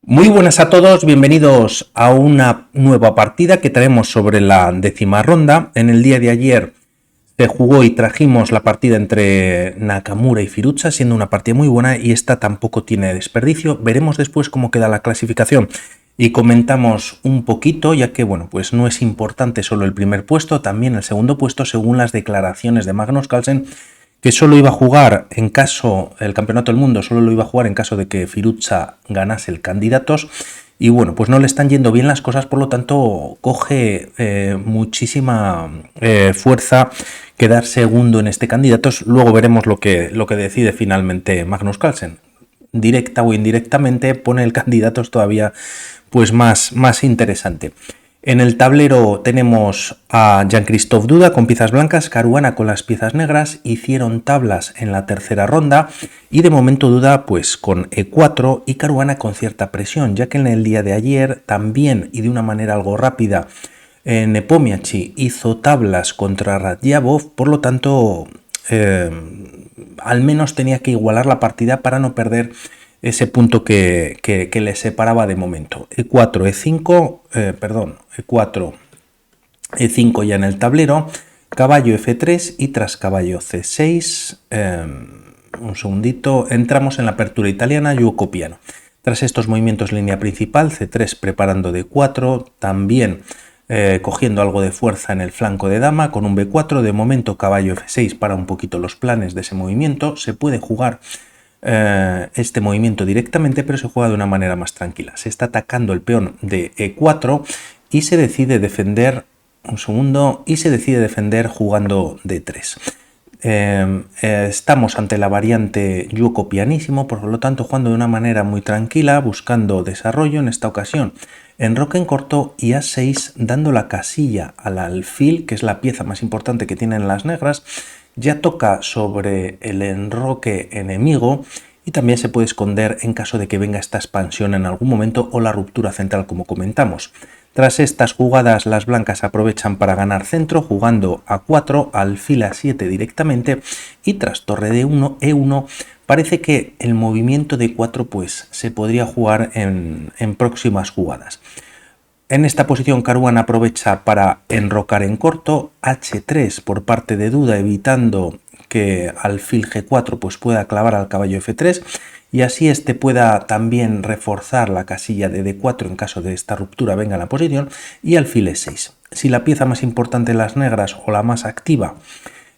Muy buenas a todos, bienvenidos a una nueva partida que traemos sobre la 10ª ronda. En el día de ayer se jugó y trajimos la partida entre Nakamura y Firuza, siendo una partida muy buena y esta tampoco tiene desperdicio. Veremos después cómo queda la clasificación y comentamos un poquito, ya que bueno, pues no es importante solo el primer puesto, también el segundo puesto según las declaraciones de Magnus Carlsen, que solo iba a jugar en caso, el campeonato del mundo solo lo iba a jugar en caso de que Firuza ganase el candidatos. Y bueno, pues no le están yendo bien las cosas, por lo tanto coge muchísima fuerza quedar segundo en este candidatos. Luego veremos lo que decide finalmente Magnus Carlsen. Directa o indirectamente pone el candidatos todavía pues más interesante. En el tablero tenemos a Jean-Christophe Duda con piezas blancas, Caruana con las piezas negras, hicieron tablas en la tercera ronda y de momento Duda pues con E4 y Caruana con cierta presión, ya que en el día de ayer también y de una manera algo rápida Nepomniachtchi hizo tablas contra Radjabov, por lo tanto al menos tenía que igualar la partida para no perder ese punto que le separaba de momento. E4, E5, E4, E5 ya en el tablero, caballo F3 y tras caballo C6, un segundito, entramos en la apertura italiana, yugo piano. Tras estos movimientos línea principal, C3 preparando D4, también cogiendo algo de fuerza en el flanco de dama con un B4, de momento caballo F6 para un poquito los planes de ese movimiento, se puede jugar este movimiento directamente, pero se juega de una manera más tranquila. Se está atacando el peón de E4 y se decide defender, un segundo, y se decide defender jugando D3. Estamos ante la variante yugo pianísimo, por lo tanto jugando de una manera muy tranquila, buscando desarrollo. En esta ocasión enroque en corto y A6 dando la casilla al alfil, que es la pieza más importante que tienen las negras. Ya toca sobre el enroque enemigo y también se puede esconder en caso de que venga esta expansión en algún momento o la ruptura central, como comentamos. Tras estas jugadas, las blancas aprovechan para ganar centro jugando A4, alfil A7 directamente, y tras torre de E1 parece que el movimiento de 4 pues se podría jugar en próximas jugadas. En esta posición Caruana aprovecha para enrocar en corto, H3 por parte de Duda, evitando que alfil G4 pues pueda clavar al caballo F3 y así este pueda también reforzar la casilla de D4 en caso de esta ruptura venga a la posición, y alfil E6. Si la pieza más importante de las negras o la más activa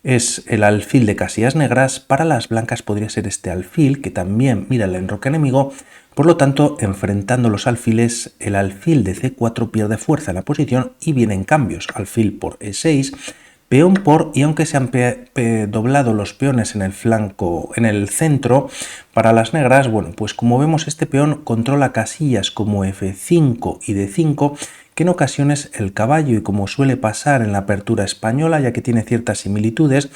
es el alfil de casillas negras, para las blancas podría ser este alfil que también mira el enroque enemigo. Por lo tanto, enfrentando los alfiles, el alfil de C4 pierde fuerza en la posición y vienen cambios. Alfil por E6, peón por, y aunque se han doblado los peones en el flanco, en el centro, para las negras, bueno, pues como vemos este peón controla casillas como F5 y D5, que en ocasiones el caballo, y como suele pasar en la apertura española, ya que tiene ciertas similitudes,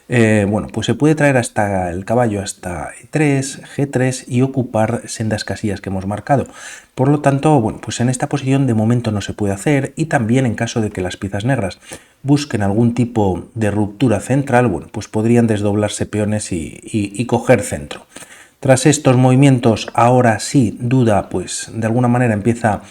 bueno, pues se puede traer hasta el caballo hasta E3, G3 y ocupar sendas casillas que hemos marcado. Por lo tanto, bueno, pues en esta posición de momento no se puede hacer, y también en caso de que las piezas negras busquen algún tipo de ruptura central, bueno, pues podrían desdoblarse peones y coger centro. Tras estos movimientos, ahora sí, Duda, pues de alguna manera empieza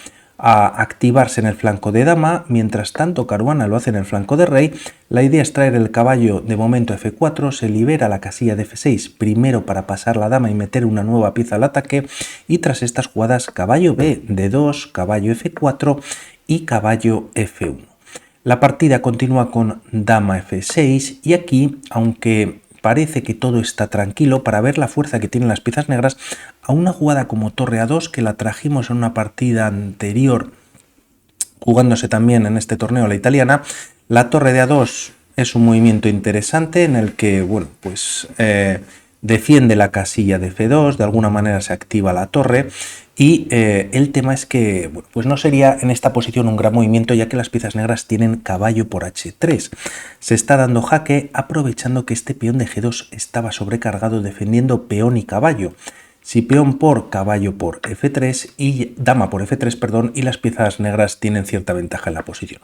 a activarse en el flanco de dama, mientras tanto Caruana lo hace en el flanco de rey. La idea es traer el caballo de momento a F4, se libera la casilla de F6 primero para pasar la dama y meter una nueva pieza al ataque, y tras estas jugadas caballo B, D2, caballo F4 y caballo F1. La partida continúa con dama F6 y aquí, aunque parece que todo está tranquilo, para ver la fuerza que tienen las piezas negras, a una jugada como torre A2 que la trajimos en una partida anterior, jugándose también en este torneo la italiana, la torre de A2 es un movimiento interesante en el que, bueno, pues defiende la casilla de F2, de alguna manera se activa la torre. Y el tema es que bueno, pues no sería en esta posición un gran movimiento, ya que las piezas negras tienen caballo por H3. Se está dando jaque aprovechando que este peón de G2 estaba sobrecargado defendiendo peón y caballo. Si peón por caballo por F3 y dama por F3, perdón, y las piezas negras tienen cierta ventaja en la posición.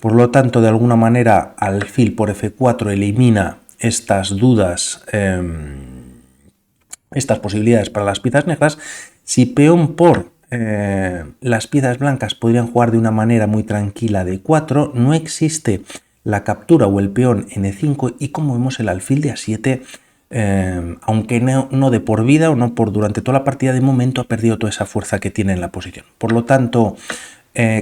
Por lo tanto, de alguna manera, alfil por F4 elimina estas dudas, estas posibilidades para las piezas negras. Si peón por las piezas blancas podrían jugar de una manera muy tranquila de 4, no existe la captura o el peón en E5 y como vemos el alfil de A7, aunque no de por vida o no por durante toda la partida, de momento ha perdido toda esa fuerza que tiene en la posición. Por lo tanto,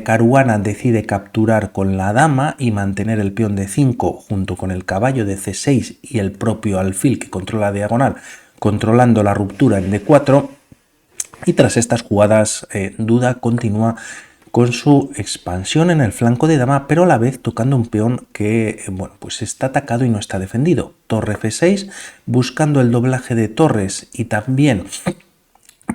Caruana decide capturar con la dama y mantener el peón de 5 junto con el caballo de C6 y el propio alfil que controla la diagonal, controlando la ruptura en D4. Y tras estas jugadas, Duda continúa con su expansión en el flanco de dama, pero a la vez tocando un peón que bueno, pues está atacado y no está defendido. Torre F6, buscando el doblaje de torres y también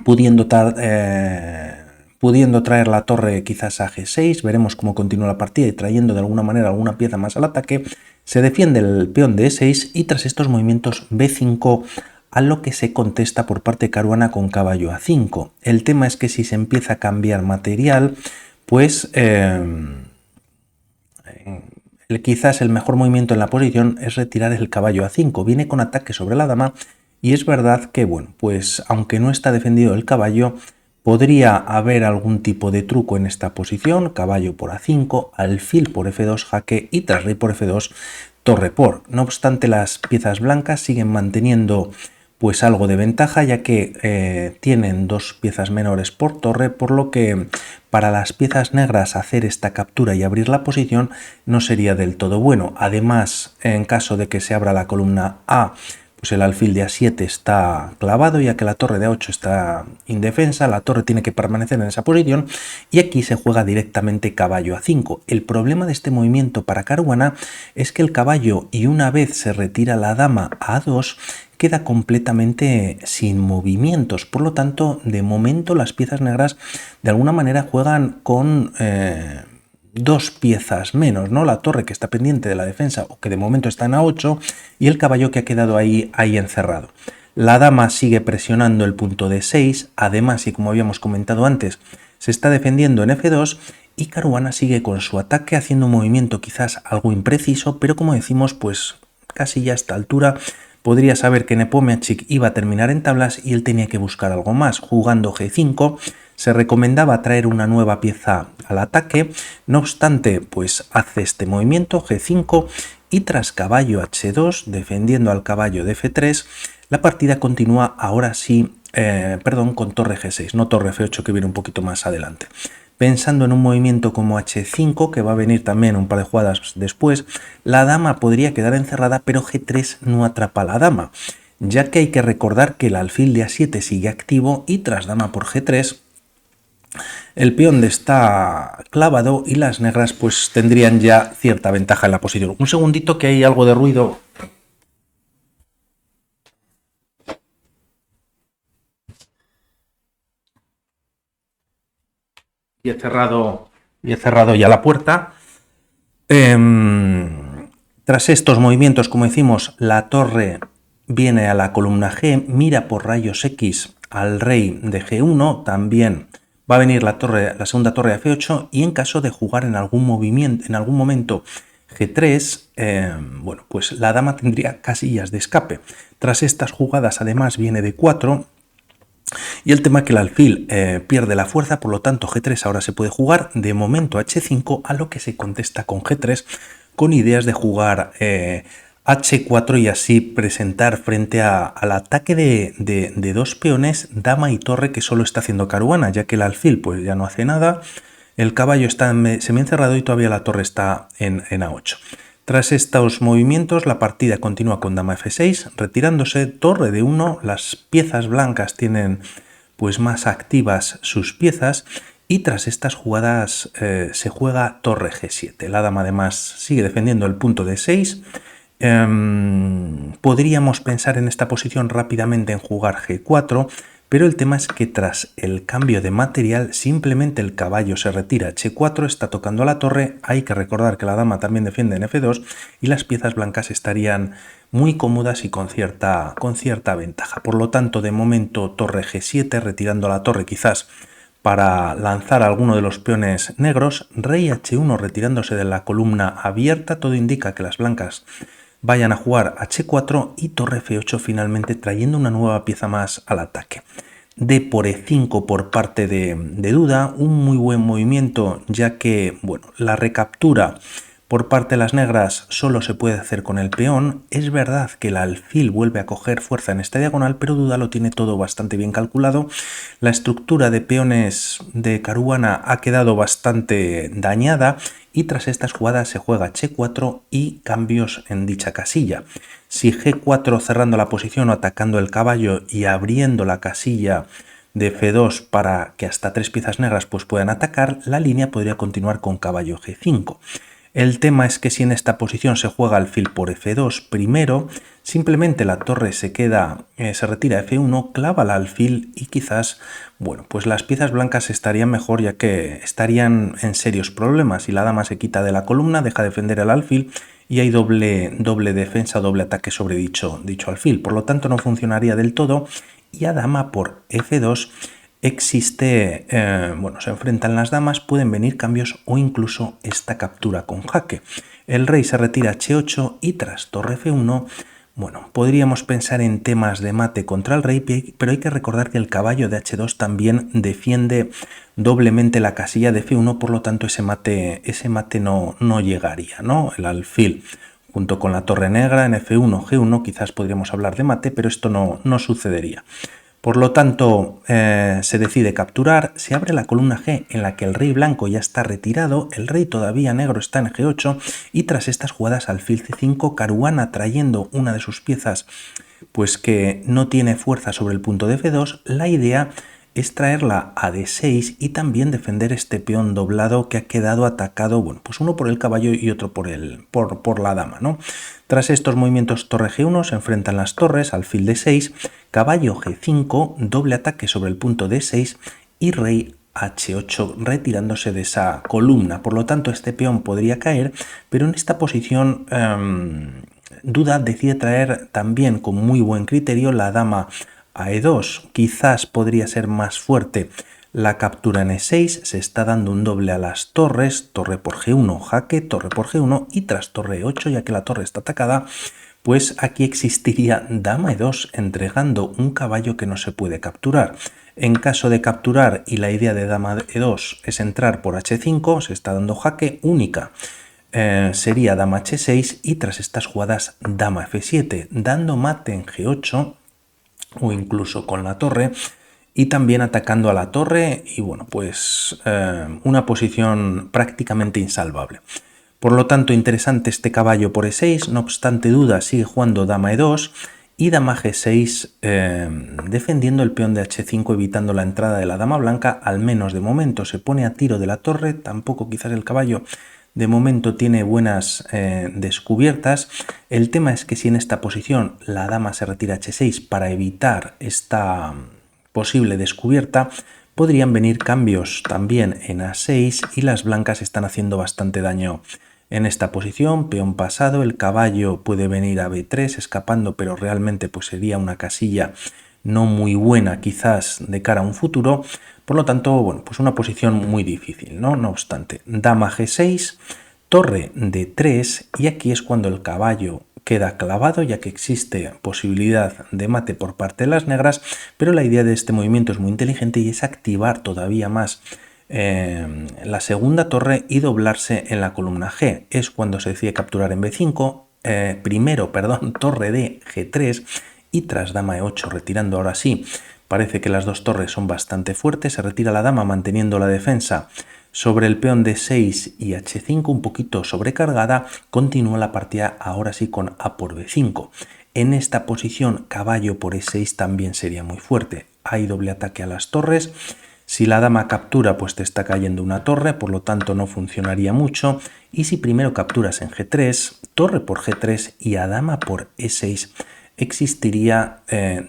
pudiendo traer la torre quizás a G6, veremos cómo continúa la partida y trayendo de alguna manera alguna pieza más al ataque. Se defiende el peón de E6 y tras estos movimientos B5, a lo que se contesta por parte de Caruana con caballo A5. El tema es que si se empieza a cambiar material, pues quizás el mejor movimiento en la posición es retirar el caballo A5. Viene con ataque sobre la dama y es verdad que, bueno, pues aunque no está defendido el caballo, podría haber algún tipo de truco en esta posición. Caballo por A5, alfil por F2 jaque y tras rey por F2 torre por. No obstante, las piezas blancas siguen manteniendo pues algo de ventaja, ya que tienen dos piezas menores por torre, por lo que para las piezas negras hacer esta captura y abrir la posición no sería del todo bueno. Además, en caso de que se abra la columna A, pues el alfil de A7 está clavado, ya que la torre de A8 está indefensa, la torre tiene que permanecer en esa posición y aquí se juega directamente caballo A5. El problema de este movimiento para Caruana es que el caballo, y una vez se retira la dama a A2, queda completamente sin movimientos. Por lo tanto, de momento las piezas negras de alguna manera juegan con dos piezas menos, ¿no? La torre que está pendiente de la defensa o que de momento está en A8 y el caballo que ha quedado ahí encerrado. La dama sigue presionando el punto de 6, además, y como habíamos comentado antes, se está defendiendo en F2 y Caruana sigue con su ataque haciendo un movimiento quizás algo impreciso, pero como decimos, pues casi ya a esta altura podría saber que Nepomniachtchi iba a terminar en tablas y él tenía que buscar algo más. Jugando G5, se recomendaba traer una nueva pieza al ataque, no obstante, pues hace este movimiento G5 y tras caballo H2, defendiendo al caballo de F3, la partida continúa ahora sí, con torre G6, no torre F8 que viene un poquito más adelante. Pensando en un movimiento como H5, que va a venir también un par de jugadas después, la dama podría quedar encerrada, pero G3 no atrapa a la dama, ya que hay que recordar que el alfil de A7 sigue activo y tras dama por G3, el peón está clavado y las negras pues tendrían ya cierta ventaja en la posición. Un segundito que hay algo de ruido. Y he cerrado ya la puerta. Tras estos movimientos, como decimos, la torre viene a la columna G, mira por rayos X al rey de G1, también va a venir la segunda torre a F8 y en caso de jugar en algún momento G3, bueno, pues la dama tendría casillas de escape. Tras estas jugadas además viene D4 y el tema es que el alfil pierde la fuerza, por lo tanto G3 ahora se puede jugar de momento H5, a lo que se contesta con G3 con ideas de jugar H4 y así presentar frente al ataque de dos peones, dama y torre, que solo está haciendo Caruana, ya que el alfil pues ya no hace nada, el caballo está semi-encerrado y todavía la torre está en A8. Tras estos movimientos la partida continúa con dama F6, retirándose torre de 1, las piezas blancas tienen pues más activas sus piezas y tras estas jugadas se juega torre G7. La dama además sigue defendiendo el punto de 6. Podríamos pensar en esta posición rápidamente en jugar G4, pero el tema es que tras el cambio de material simplemente el caballo se retira H4, está tocando a la torre. Hay que recordar que la dama también defiende en F2 y las piezas blancas estarían muy cómodas y con cierta ventaja. Por lo tanto, de momento torre G7, retirando la torre quizás para lanzar a alguno de los peones negros, rey H1 retirándose de la columna abierta, todo indica que las blancas vayan a jugar H4 y torre F8 finalmente trayendo una nueva pieza más al ataque. D por E5 por parte de Duda, un muy buen movimiento ya que bueno, la recaptura por parte de las negras solo se puede hacer con el peón. Es verdad que el alfil vuelve a coger fuerza en esta diagonal, pero Duda lo tiene todo bastante bien calculado. La estructura de peones de Caruana ha quedado bastante dañada y tras estas jugadas se juega H4 y cambios en dicha casilla. Si G4 cerrando la posición o atacando el caballo y abriendo la casilla de F2 para que hasta 3 piezas negras pues puedan atacar, la línea podría continuar con caballo G5. El tema es que si en esta posición se juega alfil por F2 primero, simplemente la torre se queda, se retira a F1, clava el alfil y quizás, bueno, pues las piezas blancas estarían mejor ya que estarían en serios problemas. Si la dama se quita de la columna, deja de defender el alfil y hay doble defensa, doble ataque sobre dicho alfil. Por lo tanto no funcionaría del todo y a dama por F2 existe, bueno, se enfrentan las damas, pueden venir cambios o incluso esta captura con jaque. El rey se retira a H8 y tras torre F1, bueno, podríamos pensar en temas de mate contra el rey, pero hay que recordar que el caballo de H2 también defiende doblemente la casilla de F1, por lo tanto ese mate no llegaría, ¿no? El alfil junto con la torre negra en F1, G1, quizás podríamos hablar de mate, pero esto no sucedería. Por lo tanto, se decide capturar, se abre la columna G en la que el rey blanco ya está retirado, el rey todavía negro está en G8 y tras estas jugadas alfil C5, Caruana trayendo una de sus piezas pues que no tiene fuerza sobre el punto de F2, la idea es traerla a D6 y también defender este peón doblado que ha quedado atacado, bueno, pues uno por el caballo y otro por la dama, ¿no? Tras estos movimientos torre G1 se enfrentan las torres, alfil D6, caballo G5, doble ataque sobre el punto D6 y rey H8 retirándose de esa columna. Por lo tanto, este peón podría caer, pero en esta posición Duda decide traer también con muy buen criterio la dama a E2. Quizás podría ser más fuerte la captura en E6, se está dando un doble a las torres, torre por G1, jaque, torre por G1 y tras torre E8, ya que la torre está atacada, pues aquí existiría dama E2 entregando un caballo que no se puede capturar. En caso de capturar y la idea de dama E2 es entrar por H5, se está dando jaque única. Sería dama H6 y tras estas jugadas dama F7, dando mate en G8 o incluso con la torre y también atacando a la torre y bueno, pues una posición prácticamente insalvable. Por lo tanto, interesante este caballo por E6, no obstante Duda sigue jugando dama E2 y dama G6 defendiendo el peón de H5, evitando la entrada de la dama blanca, al menos de momento se pone a tiro de la torre, tampoco quizás el caballo de momento tiene buenas descubiertas. El tema es que si en esta posición la dama se retira a H6 para evitar esta posible descubierta, podrían venir cambios también en A6 y las blancas están haciendo bastante daño en esta posición. Peón pasado, el caballo puede venir a B3 escapando, pero realmente pues sería una casilla no muy buena quizás de cara a un futuro. Por lo tanto, bueno, pues una posición muy difícil, ¿no? No obstante, dama G6, torre D3 y aquí es cuando el caballo queda clavado ya que existe posibilidad de mate por parte de las negras, pero la idea de este movimiento es muy inteligente y es activar todavía más la segunda torre y doblarse en la columna G. Es cuando se decide capturar en B5, torre D, G3 y tras dama E8 retirando ahora sí. Parece que las dos torres son bastante fuertes, se retira la dama manteniendo la defensa sobre el peón D6 y H5 un poquito sobrecargada, continúa la partida ahora sí con A por B5. En esta posición caballo por E6 también sería muy fuerte, hay doble ataque a las torres, si la dama captura pues te está cayendo una torre, por lo tanto no funcionaría mucho, y si primero capturas en G3, torre por G3 y a dama por E6, existiría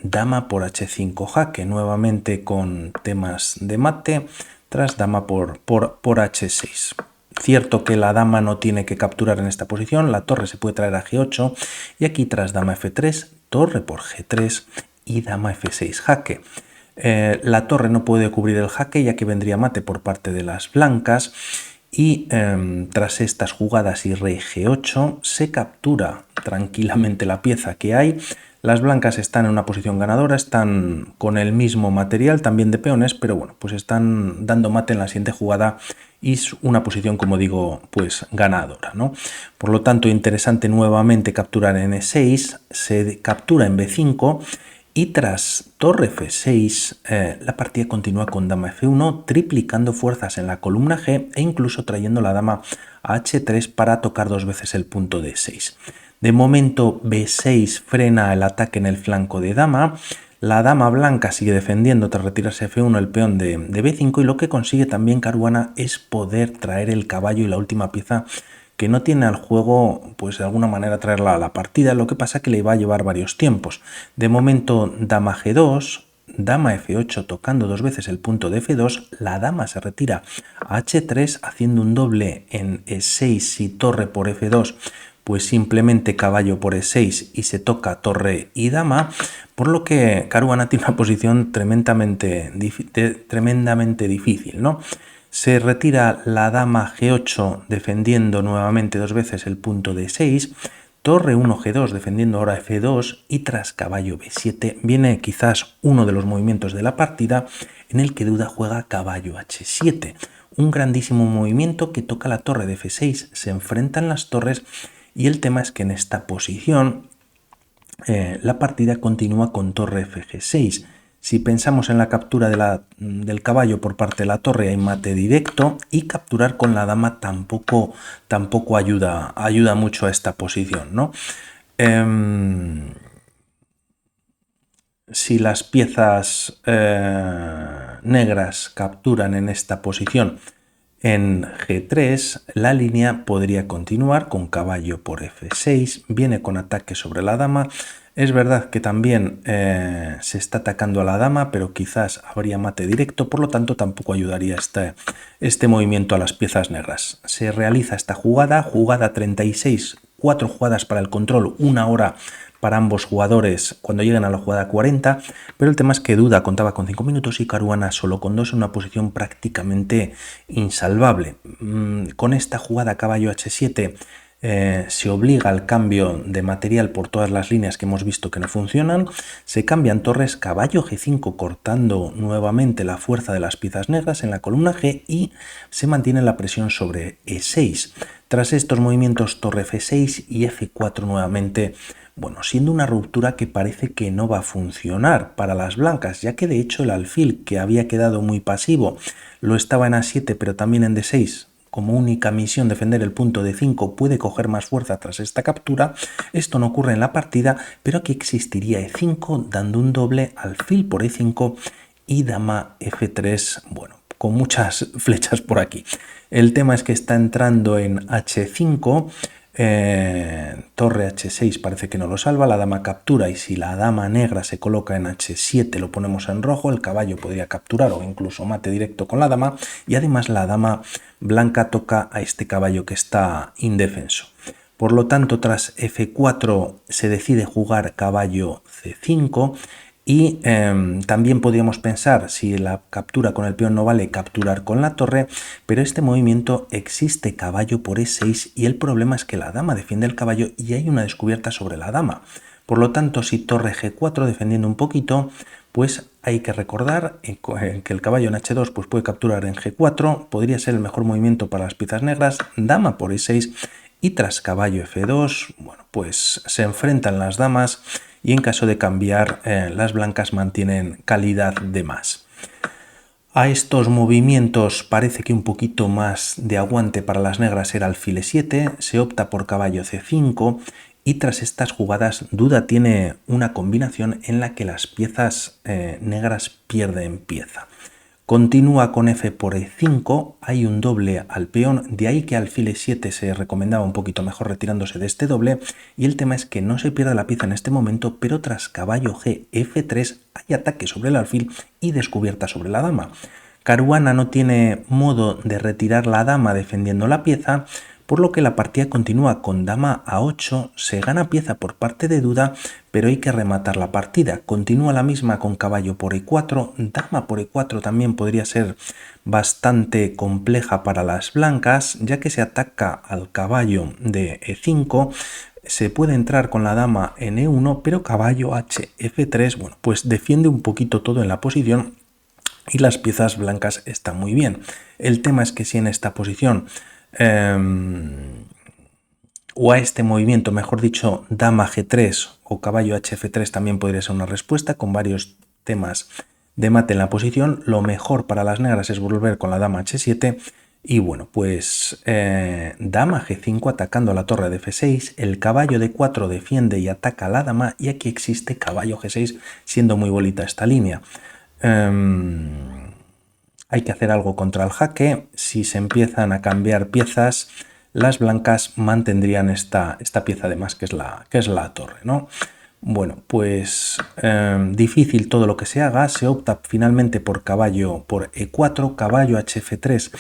dama por H5 jaque, nuevamente con temas de mate, tras dama por H6. Cierto que la dama no tiene que capturar en esta posición, la torre se puede traer a G8 y aquí tras dama F3, torre por G3 y dama F6 jaque. La torre no puede cubrir el jaque ya que vendría mate por parte de las blancas y tras estas jugadas y rey G8 se captura tranquilamente la pieza que hay, Las blancas están en una posición ganadora, están con el mismo material también de peones, pero bueno, pues están dando mate en la siguiente jugada y es una posición, como digo, pues ganadora, ¿no? Por lo tanto, interesante nuevamente capturar en E6, se captura en B5 y tras torre F6 la partida continúa con dama F1, triplicando fuerzas en la columna G e incluso trayendo la dama a H3 para tocar dos veces el punto D6. De momento B6 frena el ataque en el flanco de dama. La dama blanca sigue defendiendo tras retirarse F1 el peón de B5 y lo que consigue también Caruana es poder traer el caballo y la última pieza que no tiene al juego, pues de alguna manera traerla a la partida, lo que pasa que le va a llevar varios tiempos. De momento dama G2, dama F8 tocando dos veces el punto de F2, la dama se retira a H3 haciendo un doble en E6 y torre por F2, pues simplemente caballo por E6 y se toca torre y dama, por lo que Caruana tiene una posición tremendamente difícil, ¿no? Se retira la dama G8 defendiendo nuevamente dos veces el punto D6, torre 1 G2 defendiendo ahora F2 y tras caballo B7 viene quizás uno de los movimientos de la partida en el que Duda juega caballo H7. Un grandísimo movimiento que toca la torre de F6, se enfrentan las torres y el tema es que en esta posición la partida continúa con torre FG6. Si pensamos en la captura del caballo por parte de la torre, hay mate directo y capturar con la dama tampoco ayuda mucho a esta posición, ¿no? Si las piezas negras capturan en esta posición en G3, la línea podría continuar con caballo por F6, viene con ataque sobre la dama. Es verdad que también se está atacando a la dama, pero quizás habría mate directo, por lo tanto tampoco ayudaría este movimiento a las piezas negras. Se realiza esta jugada 36, 4 jugadas para el control, 1 hora para ambos jugadores cuando llegan a la jugada 40, pero el tema es que Duda contaba con 5 minutos y Caruana solo con 2 en una posición prácticamente insalvable. Con esta jugada caballo H7 se obliga al cambio de material por todas las líneas que hemos visto que no funcionan, se cambian torres, caballo G5 cortando nuevamente la fuerza de las piezas negras en la columna G y se mantiene la presión sobre E6. Tras estos movimientos torre F6 y F4 nuevamente, bueno, siendo una ruptura que parece que no va a funcionar para las blancas, ya que de hecho el alfil, que había quedado muy pasivo, lo estaba en A7 pero también en D6, como única misión defender el punto D5, puede coger más fuerza tras esta captura. Esto no ocurre en la partida, pero aquí existiría E5 dando un doble alfil por E5 y dama F3, bueno, con muchas flechas por aquí. El tema es que está entrando en H5, torre H6 parece que no lo salva, la dama captura y si la dama negra se coloca en H7 lo ponemos en rojo, el caballo podría capturar o incluso mate directo con la dama y además la dama blanca toca a este caballo que está indefenso. Por lo tanto, tras F4 se decide jugar caballo C5 y también podríamos pensar, si la captura con el peón no vale, capturar con la torre, pero este movimiento existe caballo por E6 y el problema es que la dama defiende el caballo y hay una descubierta sobre la dama. Por lo tanto, si torre G4 defendiendo un poquito, pues hay que recordar que el caballo en H2 pues puede capturar en G4, podría ser el mejor movimiento para las piezas negras, dama por E6 y tras caballo F2, bueno, pues se enfrentan las damas y en caso de cambiar las blancas mantienen calidad de más. A estos movimientos parece que un poquito más de aguante para las negras era alfil E7, se opta por caballo C5 y tras estas jugadas Duda tiene una combinación en la que las piezas negras pierden pieza. Continúa con F por E5, hay un doble al peón, de ahí que alfil E7 se recomendaba un poquito mejor retirándose de este doble, y el tema es que no se pierde la pieza en este momento, pero tras caballo G, F3 hay ataque sobre el alfil y descubierta sobre la dama. Caruana no tiene modo de retirar la dama defendiendo la pieza, por lo que la partida continúa con dama a 8, se gana pieza por parte de Duda, pero hay que rematar la partida. Continúa la misma con caballo por E4, dama por E4 también podría ser bastante compleja para las blancas, ya que se ataca al caballo de E5, se puede entrar con la dama en E1, pero caballo H, F3, bueno, pues defiende un poquito todo en la posición y las piezas blancas están muy bien. El tema es que si en esta posición o a este movimiento, mejor dicho, dama G3 o caballo HF3 también podría ser una respuesta con varios temas de mate en la posición. Lo mejor para las negras es volver con la dama H7 y bueno, pues dama G5 atacando a la torre de F6, el caballo D4 defiende y ataca a la dama y aquí existe caballo G6 siendo muy bonita esta línea. Hay que hacer algo contra el jaque. Si se empiezan a cambiar piezas, las blancas mantendrían esta pieza de más que es la torre, ¿no? Bueno, pues difícil todo lo que se haga. Se opta finalmente por caballo por E4, caballo HF3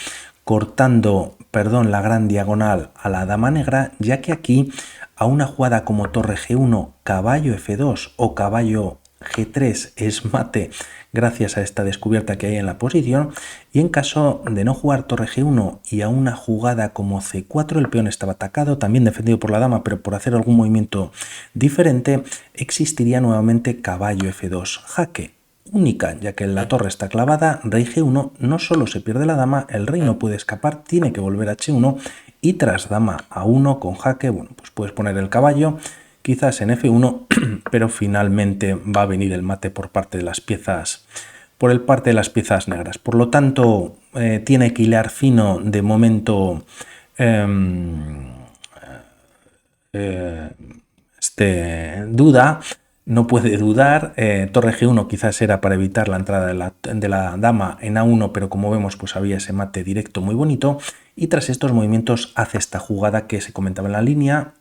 cortando, la gran diagonal a la dama negra, ya que aquí a una jugada como torre G1, caballo F2 o caballo G3 es mate gracias a esta descubierta que hay en la posición, y en caso de no jugar torre G1 y a una jugada como C4, el peón estaba atacado, también defendido por la dama, pero por hacer algún movimiento diferente, existiría nuevamente caballo F2, jaque única, ya que la torre está clavada, rey G1, no solo se pierde la dama, el rey no puede escapar, tiene que volver a H1 y tras dama A1 con jaque, bueno, pues puedes poner el caballo, quizás en F1, pero finalmente va a venir el mate por parte de las piezas, negras. Por lo tanto, tiene que hilar fino de momento duda. No puede dudar, torre G1 quizás era para evitar la entrada de la dama en A1, pero como vemos pues había ese mate directo muy bonito, y tras estos movimientos hace esta jugada que se comentaba en la línea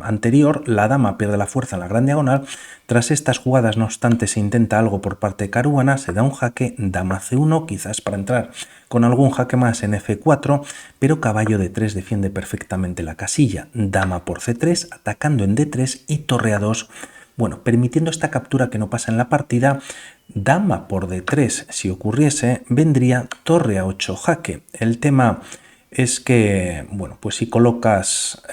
anterior, la dama pierde la fuerza en la gran diagonal. Tras estas jugadas, no obstante, se intenta algo por parte de Caruana, se da un jaque, dama C1, quizás para entrar con algún jaque más en F4, pero caballo D3 defiende perfectamente la casilla, dama por C3, atacando en D3 y torre A2, bueno, permitiendo esta captura que no pasa en la partida. Dama por D3, si ocurriese, vendría torre A8 jaque. El tema es que, bueno, pues si colocas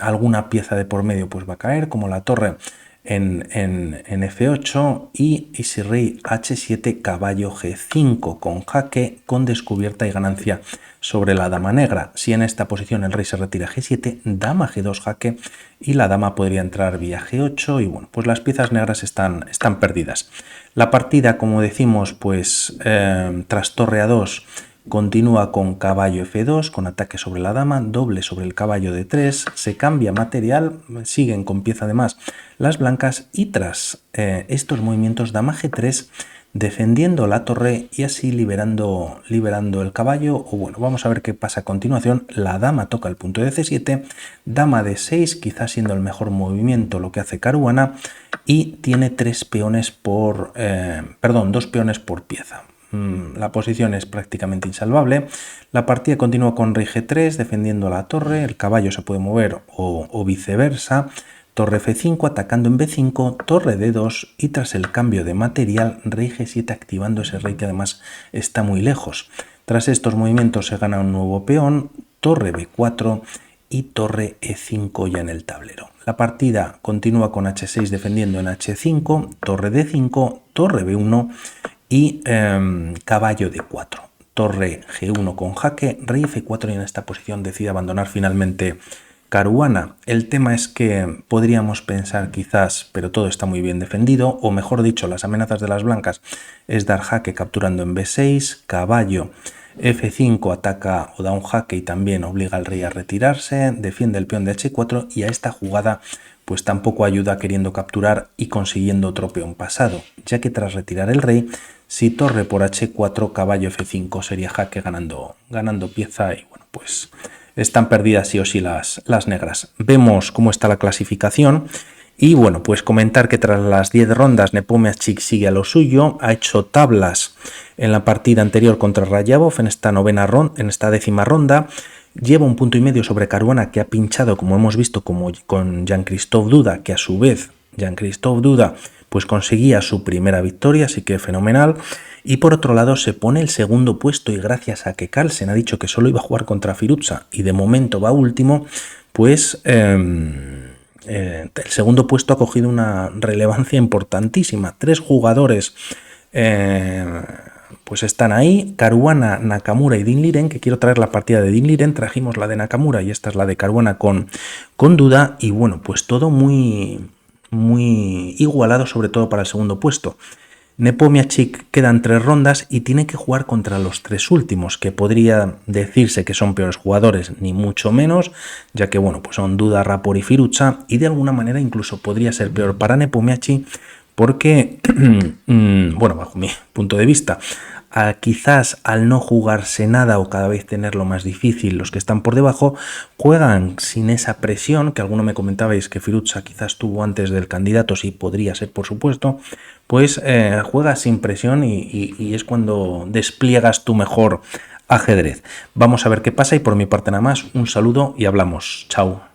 alguna pieza de por medio, pues va a caer, como la torre en F8 y si rey H7, caballo G5 con jaque, con descubierta y ganancia sobre la dama negra. Si en esta posición el rey se retira G7, dama G2 jaque y la dama podría entrar vía G8 y bueno, pues las piezas negras están perdidas. La partida, como decimos, pues tras torre A2 continúa con caballo F2, con ataque sobre la dama, doble sobre el caballo D3, se cambia material, siguen con pieza de más las blancas y tras estos movimientos dama G3 defendiendo la torre y así liberando el caballo, o bueno, vamos a ver qué pasa a continuación. La dama toca el punto de C7, dama D6, quizás siendo el mejor movimiento lo que hace Caruana, y tiene dos peones por pieza. La posición es prácticamente insalvable. La partida continúa con rey G3 defendiendo la torre, el caballo se puede mover o viceversa, torre F5 atacando en B5, torre D2 y tras el cambio de material rey G7 activando ese rey que además está muy lejos. Tras estos movimientos se gana un nuevo peón, torre B4 y torre E5 ya en el tablero. La partida continúa con H6 defendiendo en H5, torre D5, torre B1 y caballo D4, torre G1 con jaque, rey F4 y en esta posición decide abandonar finalmente Caruana. El tema es que podríamos pensar quizás, pero todo está muy bien defendido, o mejor dicho, las amenazas de las blancas es dar jaque capturando en B6, caballo F5 ataca o da un jaque y también obliga al rey a retirarse, defiende el peón de H4 y a esta jugada pues tampoco ayuda queriendo capturar y consiguiendo otro peón pasado, ya que tras retirar el rey, si torre por H4, caballo F5 sería jaque ganando pieza y bueno, pues están perdidas sí o sí las negras. Vemos cómo está la clasificación y bueno, pues comentar que tras las 10 rondas Nepomniachtchi sigue a lo suyo, ha hecho tablas en la partida anterior contra Rayabov en esta 10ª ronda, lleva un punto y medio sobre Caruana que ha pinchado, como hemos visto, como con Jean-Christophe Duda, que a su vez Jean-Christophe Duda pues conseguía su primera victoria, así que fenomenal. Y por otro lado se pone el segundo puesto, y gracias a que Carlsen ha dicho que solo iba a jugar contra Firouzja y de momento va último, pues el segundo puesto ha cogido una relevancia importantísima. 3 jugadores pues están ahí: Caruana, Nakamura y Dean Liren, que quiero traer la partida de Dean Liren. Trajimos la de Nakamura y esta es la de Caruana con duda. Y bueno, pues todo muy igualado, sobre todo para el segundo puesto. Nepomniachtchi quedan 3 rondas y tiene que jugar contra los 3 últimos, que podría decirse que son peores jugadores, ni mucho menos, ya que bueno, pues son Duda, Rapport y Firouzja, y de alguna manera incluso podría ser peor para Nepomniachtchi porque, bueno, bajo mi punto de vista, quizás al no jugarse nada o cada vez tenerlo más difícil, los que están por debajo juegan sin esa presión, que alguno me comentabais que Firouzja quizás tuvo antes del candidato, sí podría ser por supuesto, pues juegas sin presión y es cuando despliegas tu mejor ajedrez. Vamos a ver qué pasa, y por mi parte nada más, un saludo y hablamos. Chao.